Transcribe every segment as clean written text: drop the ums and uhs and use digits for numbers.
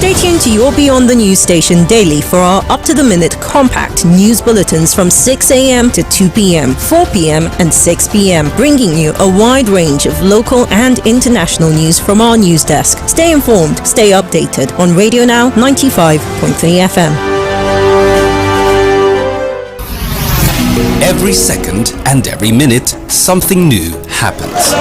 Stay tuned to your Beyond the News station daily for our up-to-the-minute compact news bulletins from 6 a.m. to 2 p.m., 4 p.m. and 6 p.m., bringing you a wide range of local and international news from our news desk. Stay informed, stay updated on Radio Now 95.3 FM. Every second and every minute, something new happens.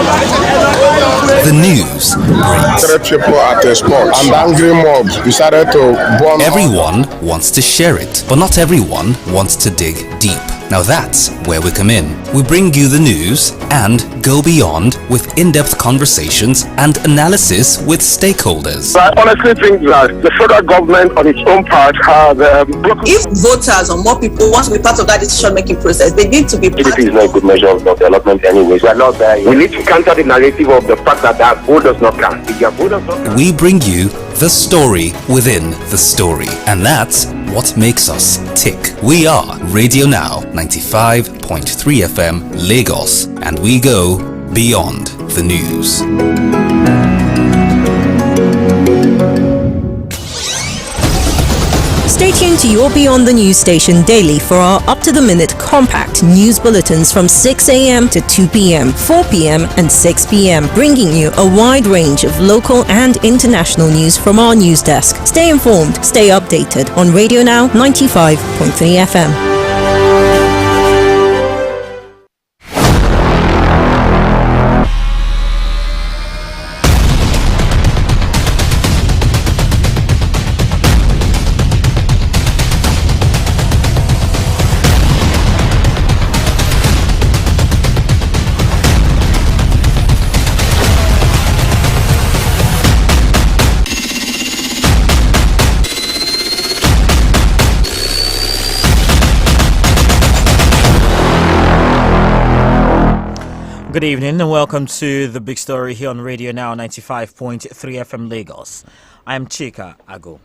The news breaks. People at the spot and angry mob decided to bomb. Everyone wants to share it, but not everyone wants to dig deep. Now that's where we come in. We bring you the news and go beyond with in-depth conversations and analysis with stakeholders. I honestly think that the federal government on its own part has broken. If voters or more people want to be part of that decision-making process, they need to be part. GDP is not a good measure of development anyways. We are not there. We need to counter the narrative of the fact that our vote does not count. If your vote does not count. We bring you the story within the story. And that's what makes us tick. We are Radio Now 95.3 FM Lagos, and we go beyond the news. Stay tuned to your Beyond the News station daily for our up-to-the-minute compact news bulletins from 6 a.m. to 2 p.m., 4 p.m. and 6 p.m., bringing you a wide range of local and international news from our news desk. Stay informed, stay updated on Radio Now 95.3 FM. Good evening and welcome to the big story here on Radio Now 95.3 FM Lagos. I am Chika Ago.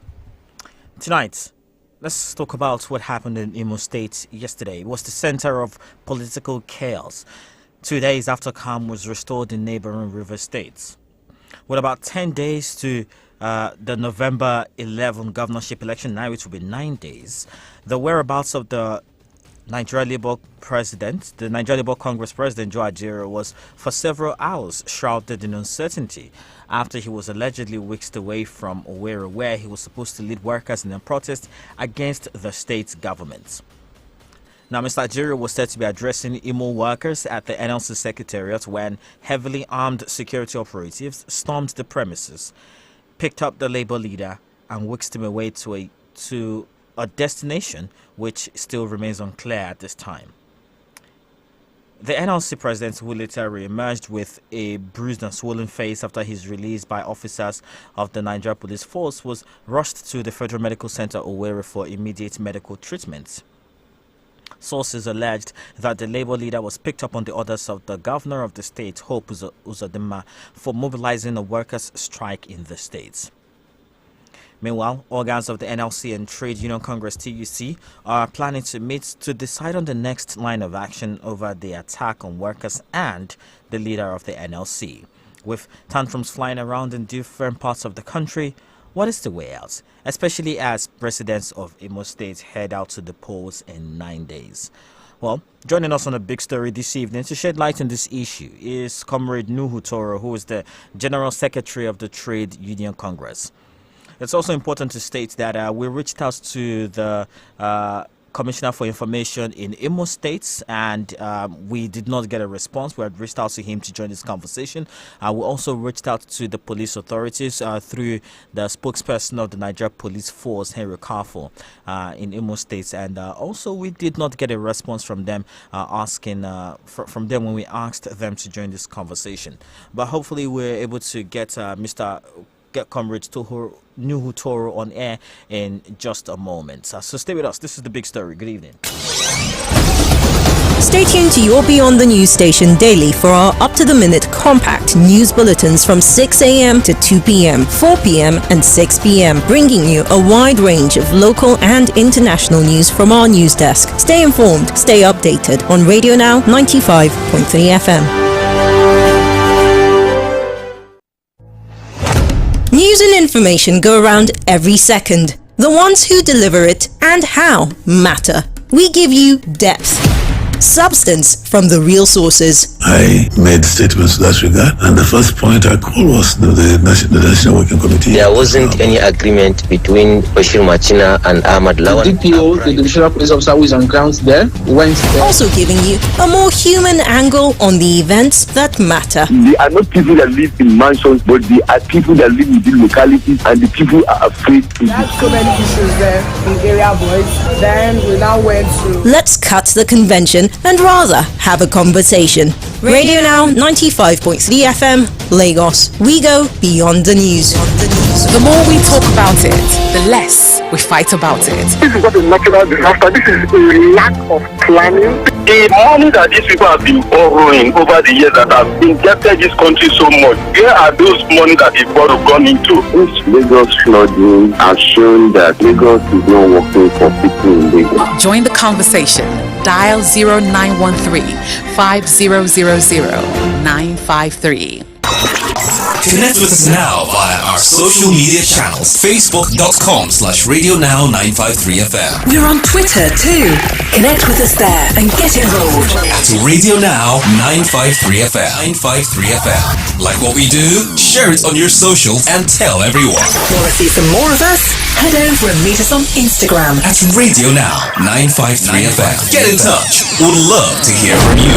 Tonight, let's talk about what happened in Imo State yesterday. It was the center of political chaos 2 days after calm was restored in neighboring river states. With about 10 days to the November 11 governorship election, now it will be 9 days, the whereabouts of the Nigeria Labour Congress President Joe AJAERO was for several hours shrouded in uncertainty after he was allegedly whisked away from AJAERO, where he was supposed to lead workers in a protest against the state government. Now, Mr. AJAERO was said to be addressing Imo workers at the NLC Secretariat when heavily armed security operatives stormed the premises, picked up the Labour leader and whisked him away to a destination which still remains unclear at this time. The NLC president, who later re-emerged with a bruised and swollen face after his release by officers of the Nigeria Police Force, was rushed to the Federal Medical Center Owerri for immediate medical treatment. Sources alleged that the Labour leader was picked up on the orders of the governor of the state, Hope Uzodinma, for mobilizing a workers' strike in the state. Meanwhile, organs of the NLC and Trade Union Congress TUC are planning to meet to decide on the next line of action over the attack on workers and the leader of the NLC. With tantrums flying around in different parts of the country, what is the way out, especially as residents of Imo State head out to the polls in 9 days? Well, joining us on a big story this evening to shed light on this issue is Comrade Nuhu Toro, who is the General Secretary of the Trade Union Congress. It's also important to state that we reached out to the Commissioner for Information in Imo State, and we did not get a response. We had reached out to him to join this conversation. We also reached out to the police authorities through the spokesperson of the Nigeria Police Force, Henry Kafo, in Imo State, and also we did not get a response from them from them when we asked them to join this conversation. But hopefully we're able to get Comrade Nuhu Toro on air in just a moment. So stay with us. This is the big story. Good evening. Stay tuned to your Beyond the News station daily for our up-to-the-minute compact news bulletins from 6 a.m. to 2 p.m., 4 p.m. and 6 p.m., bringing you a wide range of local and international news from our news desk. Stay informed, stay updated on Radio Now 95.3 FM. News and information go around every second. The ones who deliver it and how matter. We give you depth, substance from the real sources. I made statements in that regard, and the first point I called was the National Working Committee. There wasn't any agreement between Bashir Machina and Ahmad Lawan. The DPO, the Divisional Police Officer who is on grounds there, went there. Also giving you a more human angle on the events that matter. They are not people that live in mansions, but they are people that live in the localities, and the people are afraid to. There are so many issues there in area boys. Then we now went to. Let's cut the convention and rather have a conversation. Radio Now 95.3 FM, Lagos. We go beyond the news. The more we talk about it, the less we fight about it. This is not a natural disaster. This is a lack of planning. The money that these people have been borrowing over the years that have indebted this country so much, where are those money that they borrowed gone into? This Lagos flooding has shown that Lagos is not working for people in Lagos. Join the conversation. Dial 0913 5000 953. Connect with us now via our social media channels. Facebook.com/RadioNow953FM. We're on Twitter too. Connect with us there and get involved. At Radio Now 953FM. 953FM. Like what we do? Share it on your socials and tell everyone. Want to see some more of us? Head over and meet us on Instagram at Radio Now 953FM. Get in touch. We'd love to hear from you.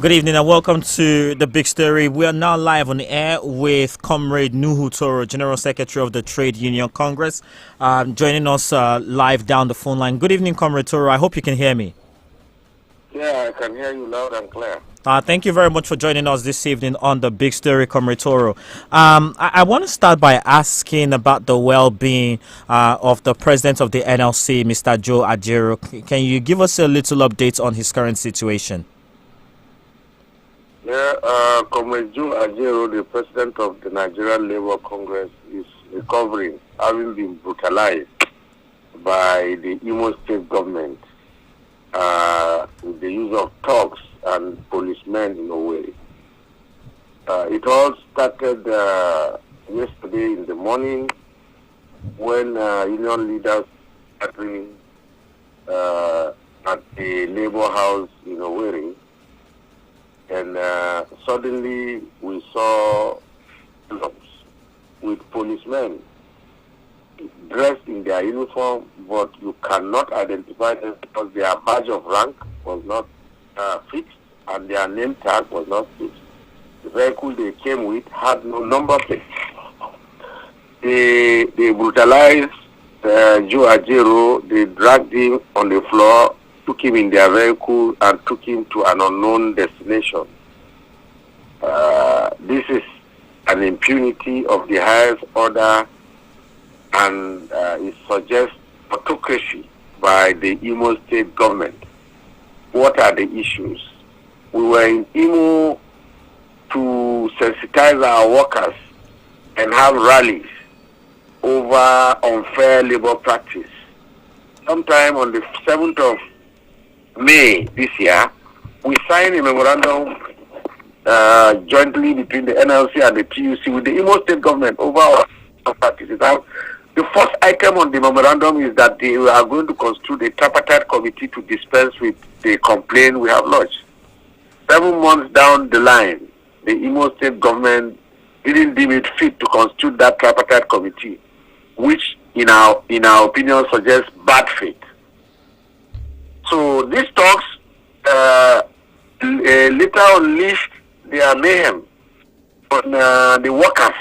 Good evening and welcome to The Big Story. We are now live on the air with Comrade Nuhu Toro, General Secretary of the Trade Union Congress, joining us live down the phone line. Good evening, Comrade Toro. I hope you can hear me. Yeah, I can hear you loud and clear. Thank you very much for joining us this evening on The Big Story, Comrade Toro. I want to start by asking about the well-being of the President of the NLC, Mr. Joe AJAERO. Can you give us a little update on his current situation? Yeah, Comrade Joe AJAERO, the President of the Nigerian Labour Congress, is recovering, having been brutalized by the Imo State government with the use of thugs and policemen in a way. It all started yesterday in the morning when union leaders gathering at the Labour House in Owerri. And suddenly we saw clubs with policemen dressed in their uniform, but you cannot identify them because their badge of rank was not fixed and their name tag was not fixed. The vehicle they came with had no number plate. They brutalized Joe AJAERO. They dragged him on the floor, took him in their vehicle and took him to an unknown destination. This is an impunity of the highest order, and it suggests autocracy by the Imo State government. What are the issues? We were in Imo to sensitize our workers and have rallies over unfair labor practice. Sometime on the 7th of May this year, we signed a memorandum jointly between the NLC and the TUC with the Imo State government over practices. The first item on the memorandum is that they are going to constitute a tripartite committee to dispense with the complaint we have lodged. 7 months down the line, the Imo State government didn't deem it fit to constitute that tripartite committee, which in our opinion suggests bad faith. So these talks later unleashed their mayhem on the workers,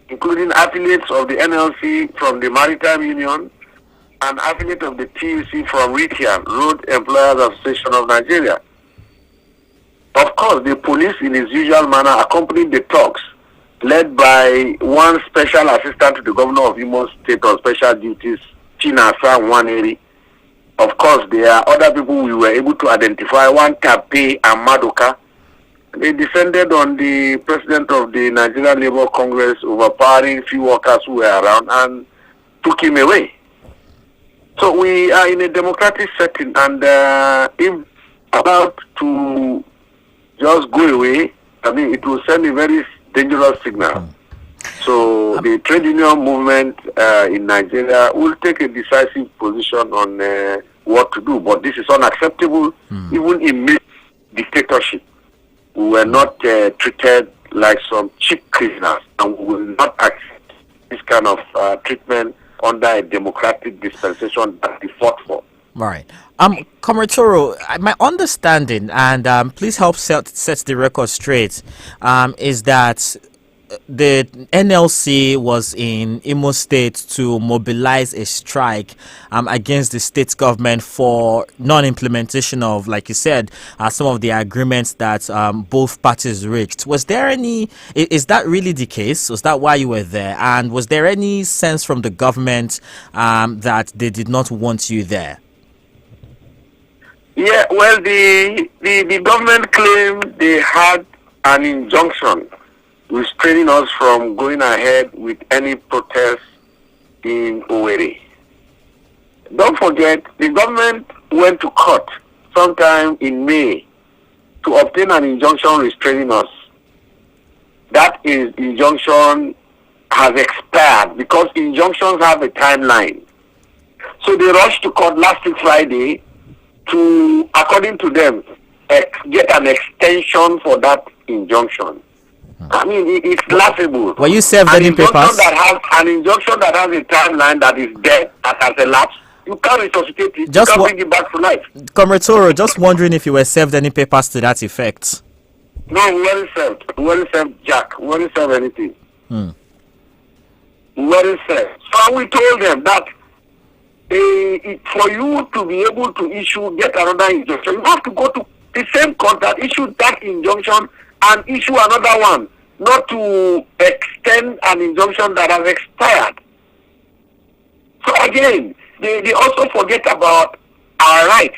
including affiliates of the NLC from the Maritime Union and affiliates of the TUC from RITIAN, Road Employers Association of Nigeria. Of course, the police in its usual manner accompanied the talks, led by one special assistant to the governor of Imo State on special duties, Chinasa Nwaneri. Of course, there are other people we were able to identify, one Tape and Madoka. They descended on the president of the Nigerian Labour Congress, overpowering few workers who were around and took him away. So we are in a democratic setting, and if about to just go away, I mean, it will send a very dangerous signal. So the trade union movement in Nigeria will take a decisive position on what to do. But this is unacceptable, even in dictatorship. We were not treated like some cheap criminals, and we will not accept this kind of treatment under a democratic dispensation that we fought for. Right. Comrade Toro, my understanding, and please help set the record straight, is that the NLC was in Imo State to mobilize a strike against the state government for non-implementation of, like you said, some of the agreements that both parties reached. Was there any, is that really the case? Was that why you were there? And was there any sense from the government that they did not want you there? Yeah, well, the government claimed they had an injunction restraining us from going ahead with any protest in Owerri. Don't forget, the government went to court sometime in May to obtain an injunction restraining us. That injunction has expired because injunctions have a timeline. So they rushed to court last week Friday to, according to them, get an extension for that injunction. I mean, it's laughable. Were you served any papers? An injunction that has a timeline that is dead, that has elapsed, you can't resuscitate it. You can't bring it back to life. Comrade Toro, just wondering if you were served any papers to that effect. No, we weren't served. We weren't served, Jack. We weren't served anything. We weren't served. So we told them that for you to be able to get another injunction, you have to go to the same court that issued that injunction and issue another one, not to extend an injunction that has expired. So again, they also forget about our rights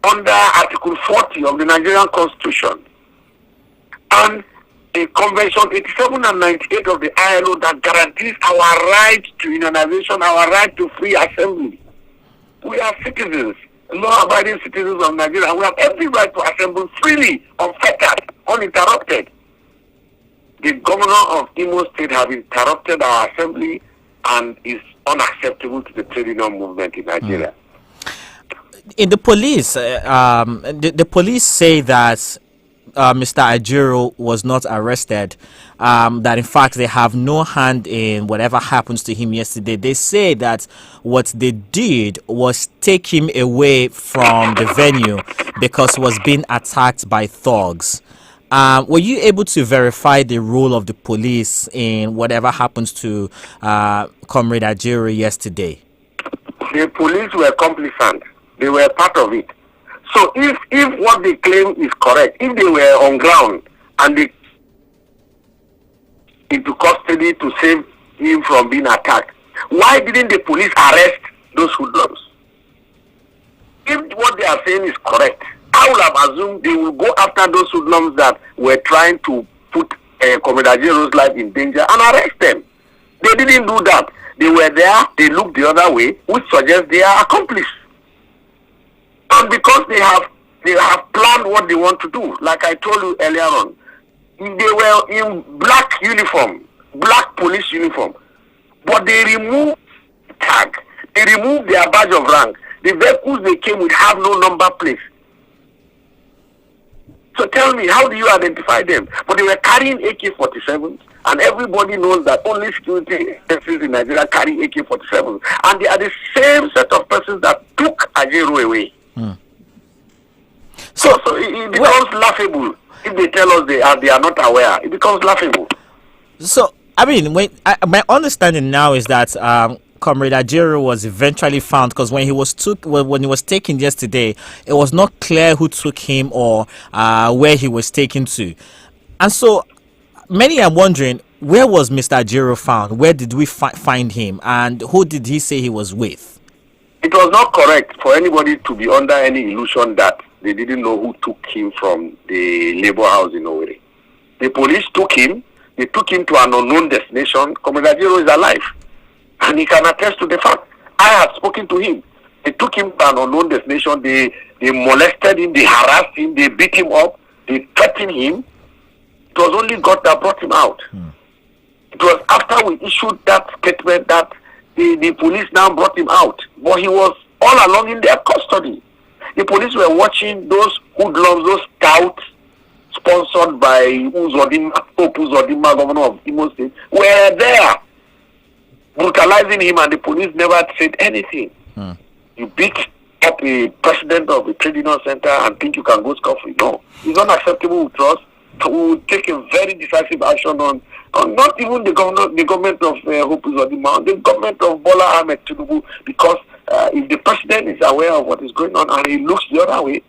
under Article 40 of the Nigerian Constitution and the Convention 87 and 98 of the ILO that guarantees our right to unionization, our right to free assembly. We are citizens, law-abiding citizens of Nigeria, and we have every right to assemble freely, unfettered, uninterrupted. The governor of Imo State has interrupted our assembly and is unacceptable to the trade union movement in Nigeria. In the police, the police say that Mr. AJAERO was not arrested, that in fact they have no hand in whatever happens to him yesterday. They say that what they did was take him away from the venue because he was being attacked by thugs. Were you able to verify the role of the police in whatever happens to Comrade AJAERO yesterday? The police were complicit. They were part of it. So if what they claim is correct, if they were on ground and they into custody to save him from being attacked, why didn't the police arrest those hoodlums? If what they are saying is correct, I would have assumed they will go after those hoodlums that were trying to put Comrade AJAERO's life in danger and arrest them. They didn't do that. They were there, they looked the other way, which suggests they are accomplices. And because they have planned what they want to do, like I told you earlier on, they were in black uniform, black police uniform, but they removed the tag, they removed their badge of rank. The vehicles they came with have no number plate. So tell me, how do you identify them? But they were carrying AK-47s, and everybody knows that only security agencies in Nigeria carry AK-47s, and they are the same set of persons that took AJAERO away. So it becomes laughable if they tell us they are not aware. It becomes laughable. So I mean, my understanding now is that Comrade AJAERO was eventually found, because when he was taken yesterday, it was not clear who took him or where he was taken to, and so many are wondering, where was Mr. AJAERO found? Where did we find him, and who did he say he was with? It was not correct for anybody to be under any illusion that they didn't know who took him from the labor house in Owerri. The police took him. They took him to an unknown destination. Comrade AJAERO is alive, and he can attest to the fact. I have spoken to him. They took him to an unknown destination. They molested him. They harassed him. They beat him up. They threatened him. It was only God that brought him out. It was after we issued that statement that the police now brought him out. But he was all along in their custody. The police were watching those hoodlums, those scouts, sponsored by Uzodimma, governor of Imo State, were there, brutalizing him, and the police never said anything. You beat up a president of a trade union center and think you can go scot-free. No, it's unacceptable with us. We will take a very decisive action on not even the government of Hope Uzodimma, the government of Bola Ahmed Tinubu, because if the president is aware of what is going on and he looks the other way,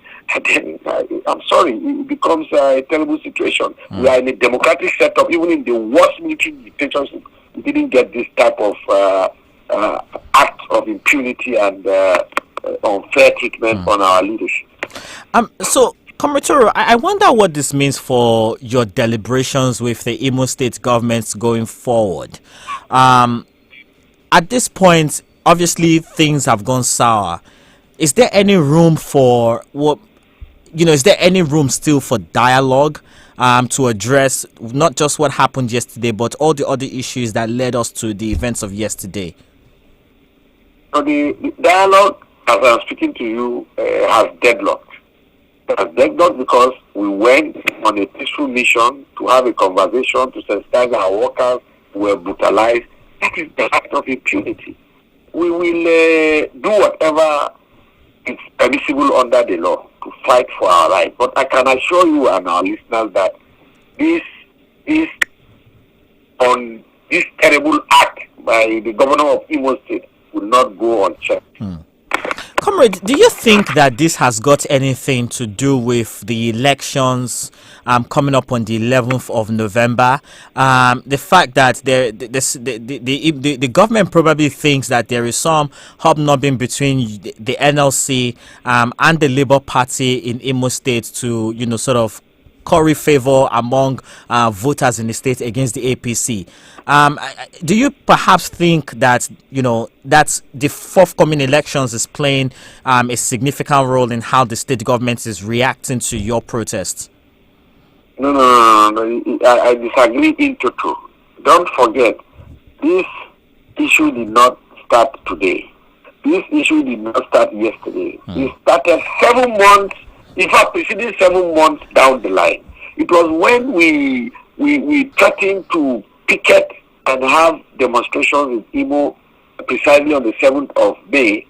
then I'm sorry, it becomes a terrible situation. We are in a democratic setup. Even in the worst military dictatorship, we didn't get this type of act of impunity and unfair treatment on our leadership. So, Comrade Toro, I wonder what this means for your deliberations with the Imo State government going forward. At this point, obviously things have gone sour. Is there any room for is there any room still for dialogue to address not just what happened yesterday, but all the other issues that led us to the events of yesterday? So the dialogue, as I'm speaking to you, has deadlocked. It has deadlocked because we went on a peaceful mission to have a conversation to sensitize our workers who were brutalized. That is the act of impunity. We will do whatever is permissible under the law to fight for our rights. But I can assure you and our listeners that this terrible act by the governor of Imo State will not go unchecked. Comrade, do you think that this has got anything to do with the elections coming up on the 11th of November? The fact that the government probably thinks that there is some hobnobbing between the NLC and the Labour Party in Imo State to, sort of curry favor among voters in the state against the APC. Do you perhaps think that that the forthcoming elections is playing a significant role in how the state government is reacting to your protests? No. I disagree in total. Don't forget, this issue did not start today. This issue did not start yesterday. It started 7 months. In fact, preceding 7 months down the line. It was when we threatened to picket and have demonstrations in Imo precisely on the 7th of May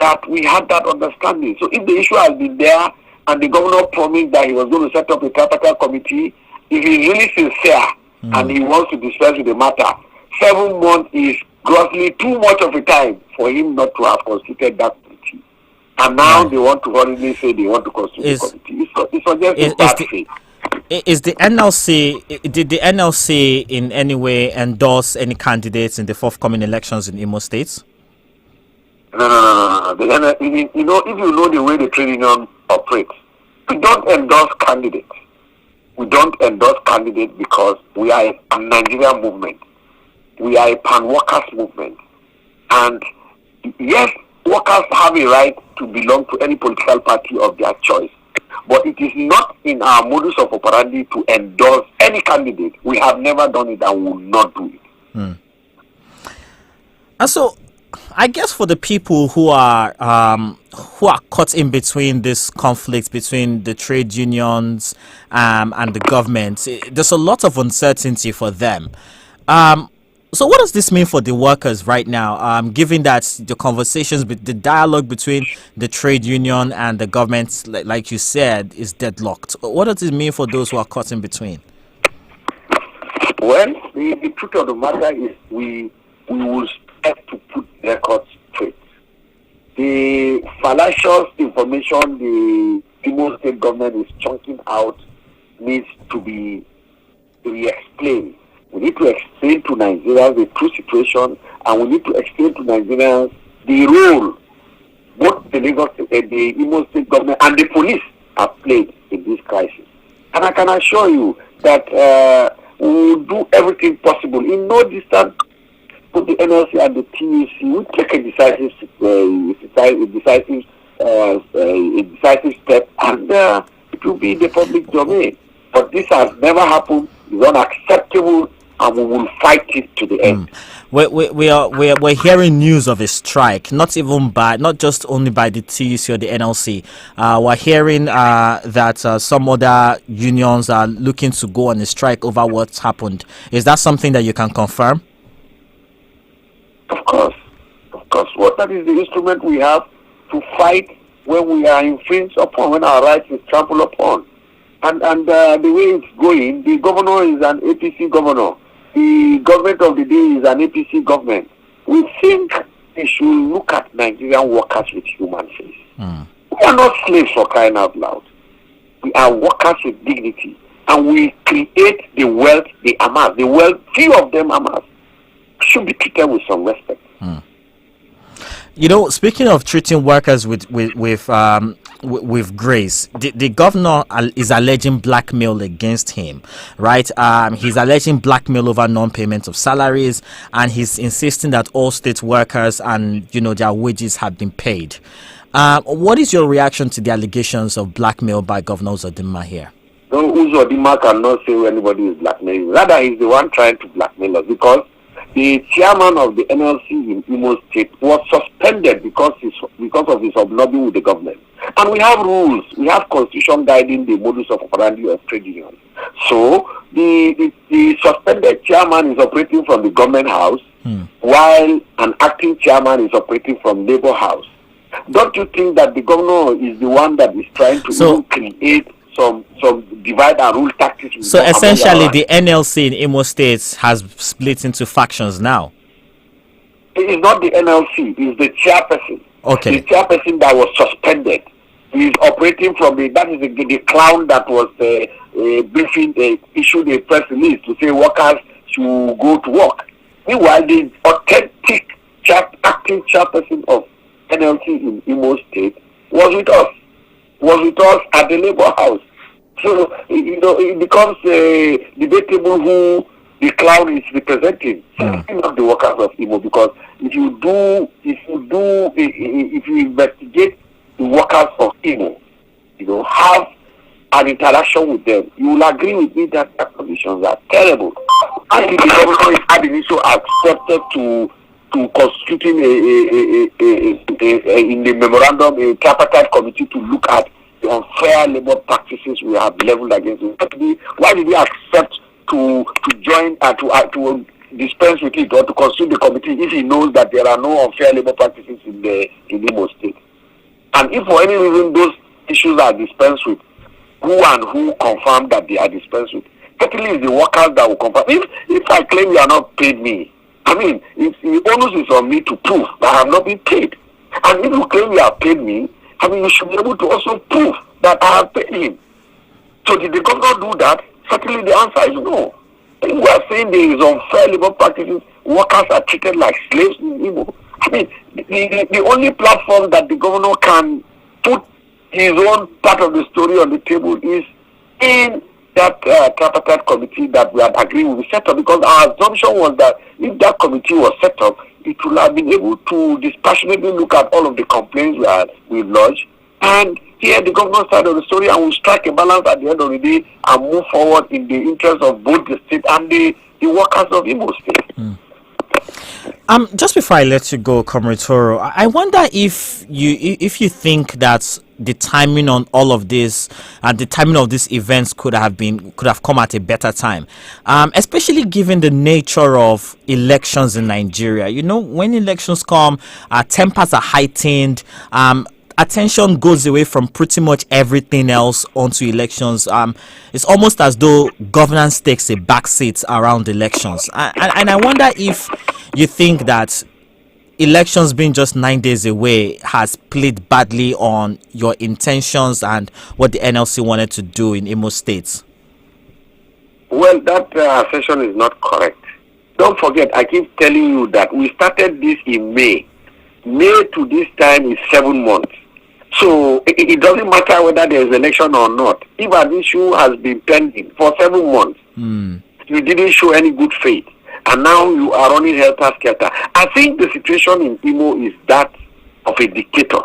that we had that understanding. So if the issue has been there and the governor promised that he was going to set up a tripartite committee, if he's really sincere and he wants to dispense with the matter, 7 months is grossly too much of a time for him not to have constituted that committee. And now they want to hurriedly say they want to constitute a committee. It's just bad faith. Is the NLC, did the NLC in any way endorse any candidates in the forthcoming elections in Imo State? No. If you know the way the trade union operates, we don't endorse candidates. We don't endorse candidates because we are a Nigerian movement. We are a pan-workers movement. And yes, workers have a right to belong to any political party of their choice. But it is not in our modus of operandi to endorse any candidate. We have never done it and will not do it. And so, I guess for the people who are caught in between this conflict between the trade unions and the government, there's a lot of uncertainty for them. So what does this mean for the workers right now, given that the conversations, the dialogue between the trade union and the government, like you said, is deadlocked? What does it mean for those who are caught in between? Well, the truth of the matter is we will have to put records straight. The fallacious information the Imo State government is chunking out needs to be re-explained. We need to explain to Nigerians the true situation, and we need to explain to Nigerians the role both the Imo State government and the police have played in this crisis. And I can assure you that we will do everything possible in no distant with the NLC and the TUC. We take a decisive decisive step, and it will be in the public domain. But this has never happened. It's unacceptable, and we will fight it to the end. We're hearing news of a strike, not just only by the TUC or the NLC. We're hearing that some other unions are looking to go on a strike over what's happened. Is that something that you can confirm? Of course. What that is the instrument we have to fight when we are infringed upon, when our rights is trampled upon. And the way it's going, the governor is an APC governor. The government of the day is an APC government. We think they should look at Nigerian workers with human face. We are not slaves, for crying out loud. We are workers with dignity. And we create the wealth they amass. The wealth few of them amass should be treated with some respect. You know, speaking of treating workers with grace, the governor is alleging blackmail against him, right? He's alleging blackmail over non-payment of salaries, and he's insisting that all state workers and their wages have been paid. What is your reaction to the allegations of blackmail by Governor Uzodinma here? No, Uzodinma cannot say anybody is blackmailing. Rather, he's the one trying to blackmail us, because the chairman of the NLC in Imo State was suspended because of his hobnobbing with the government. And we have rules. We have constitution guiding the modus operandi of trade unions. So the suspended chairman is operating from the government house, while an acting chairman is operating from Labour House. Don't you think that the governor is the one that is trying to create some divide and rule tactics? So essentially, the NLC in Imo State has split into factions now. It is not the NLC; it's the chairperson. Okay. The chairperson that was suspended is operating from the clown that was briefing, issued a press release to say workers should go to work. Meanwhile, the authentic acting chairperson of NLC in Imo State was with us at the Labour House. So it becomes debatable who the clown is representing. Not the workers of Imo, because if you investigate the workers of Imo, have an interaction with them, you will agree with me that their conditions are terrible. And the governor is ab initio accepted to constituting in the memorandum a tripartite committee to look at the unfair labor practices we have leveled against him. Why did he accept to join and to dispense with it, or to constitute the committee, if he knows that there are no unfair labor practices in Imo State? And if for any reason those issues are dispensed with, who confirm that they are dispensed with? Certainly it's the workers that will confirm. If I claim you are not paid me, I mean, the onus is on me to prove that I have not been paid. And if you claim you have paid me, I mean, you should be able to also prove that I have paid him. So did the governor do that? Certainly the answer is no. If we are saying there is unfair labor practices, workers are treated like slaves in Imo. I mean, the only platform that the governor can put his own part of the story on the table is in that tripartite committee that we had agreed will be set up, because our assumption was that if that committee was set up, it would have been able to dispassionately look at all of the complaints we lodged and hear the governor's side of the story, and we'll strike a balance at the end of the day and move forward in the interest of both the state and the workers of Imo State. Just before I let you go, Comrade Toro, I wonder if you think that the timing on all of this and the timing of these events could have come at a better time, especially given the nature of elections in Nigeria. When elections come, tempers are heightened. Attention goes away from pretty much everything else onto elections. It's almost as though governance takes a backseat around elections. And I wonder if you think that elections being just 9 days away has played badly on your intentions and what the NLC wanted to do in Imo State. Well, that assertion is not correct. Don't forget, I keep telling you that we started this in May. May to this time is 7 months. So it doesn't matter whether there is election or not. If an issue has been pending for 7 months, you didn't show any good faith, and now you are running helter-skelter. I think the situation in Imo is that of a dictator.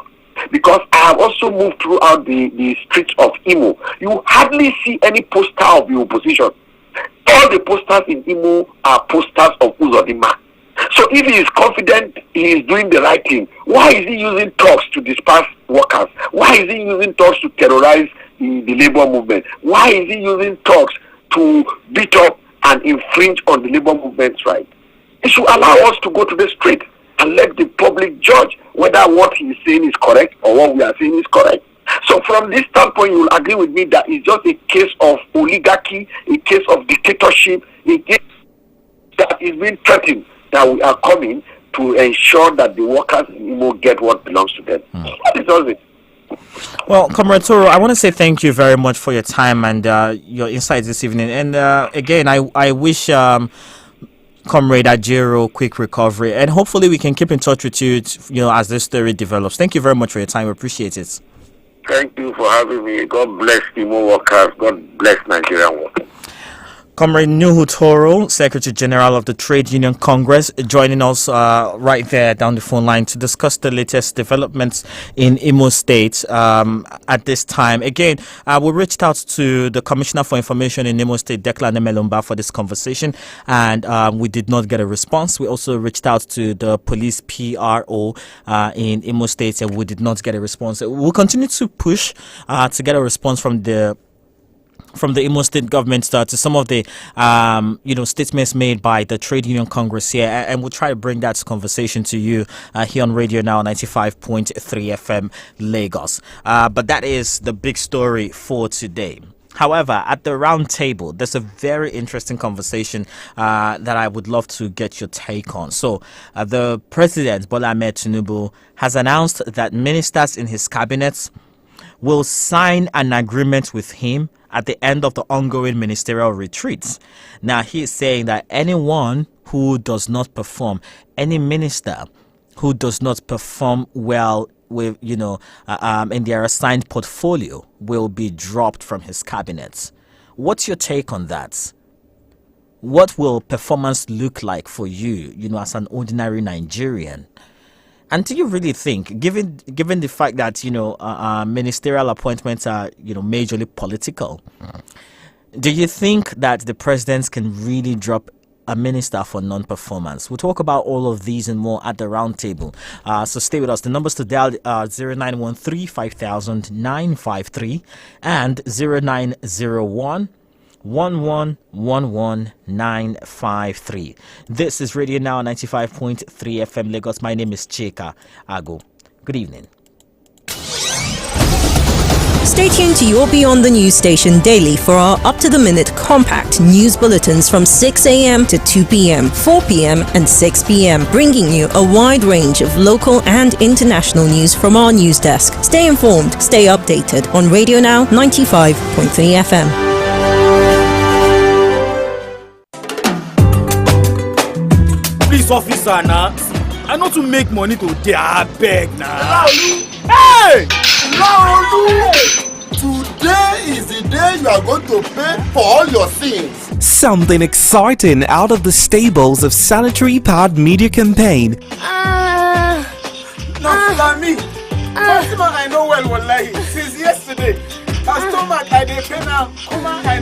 Because I have also moved throughout the streets of Imo. You hardly see any poster of the opposition. All the posters in Imo are posters of Uzodinma. So if he is confident he is doing the right thing, why is he using talks to disperse workers? Why is he using talks to terrorize the labor movement? Why is he using talks to beat up and infringe on the labor movement's right? He should allow us to go to the street and let the public judge whether what he is saying is correct or what we are saying is correct. So from this standpoint, you will agree with me that it's just a case of oligarchy, a case of dictatorship, a case that is being threatened, that we are coming to ensure that the workers in Imo get what belongs to them. That is all it. Well, Comrade Toro, I want to say thank you very much for your time and your insights this evening. And again, I wish Comrade AJAERO quick recovery, and hopefully we can keep in touch with you, as this story develops. Thank you very much for your time. We appreciate it. Thank you for having me. God bless Imo workers. God bless Nigerian workers. Comrade Nuhu Toro, Secretary General of the Trade Union Congress, joining us right there down the phone line to discuss the latest developments in Imo State at this time. Again, we reached out to the Commissioner for Information in Imo State, Declan Emelumba, for this conversation, and we did not get a response. We also reached out to the police PRO in Imo State, and we did not get a response. We'll continue to push to get a response from the Imo State government to some of the statements made by the Trade Union Congress here, and we'll try to bring that conversation to you here on Radio Now 95.3 FM Lagos. But that is the big story for today. However, at the round table, there's a very interesting conversation that I would love to get your take on. So, the President, Bola Ahmed Tinubu, has announced that ministers in his cabinet will sign an agreement with him at the end of the ongoing ministerial retreats. Now, he is saying that anyone who does not perform, any minister who does not perform well with, in their assigned portfolio will be dropped from his cabinet. What's your take on that? What will performance look like for you, as an ordinary Nigerian? And do you really think, given the fact that ministerial appointments are majorly political, do you think that the president can really drop a minister for non-performance? We'll talk about all of these and more at the round table. So stay with us. The numbers to dial are 0913 5000 953 and 0901 1111953. This is Radio Now 95.3 FM Lagos. My name is Chika Ago. Good evening. Stay tuned to your Beyond the News station daily for our up-to-the-minute compact news bulletins from 6 a.m. to 2 p.m., 4 p.m. and 6 p.m., bringing you a wide range of local and international news from our news desk. Stay informed, stay updated on Radio Now 95.3 FM. Please, officer, now I know to make money today. I beg now. Hey! Today is the day you are going to pay for all your sins. Something exciting out of the stables of Sanitary Pad Media Campaign. Not me. First man I know well, wallahi. Since yesterday. My stomach, I dey pain now.